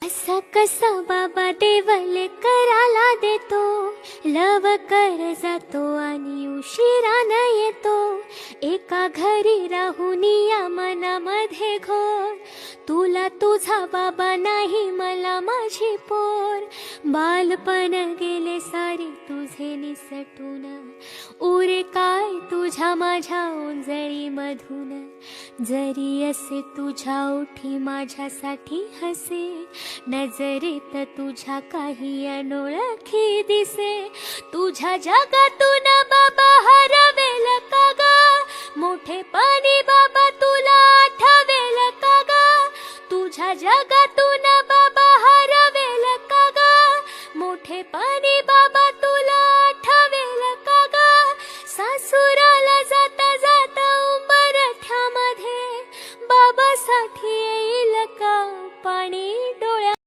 असा कसा बाबा देवले कराला देतो, लवकर जातो आणि उशिराने येतो. एका घरी राहून या मनामध्ये घोर, तुला तुझा बाबा नाही मला माझी पोर. बालपण गेले सारे तुझे निसटून, उरे काय तुझ्या माझ्या ओंजळी मधून. जरी असे तुझ्या ओठी माझ्यासाठी हसे, नजरेत तुझ्या काही अनोळखी दिसे. तुझ्या जगातून बाबा हरवेल का ग, मोठेपणी बाबा तुला आठवेल का ग. तुझ्या जगातून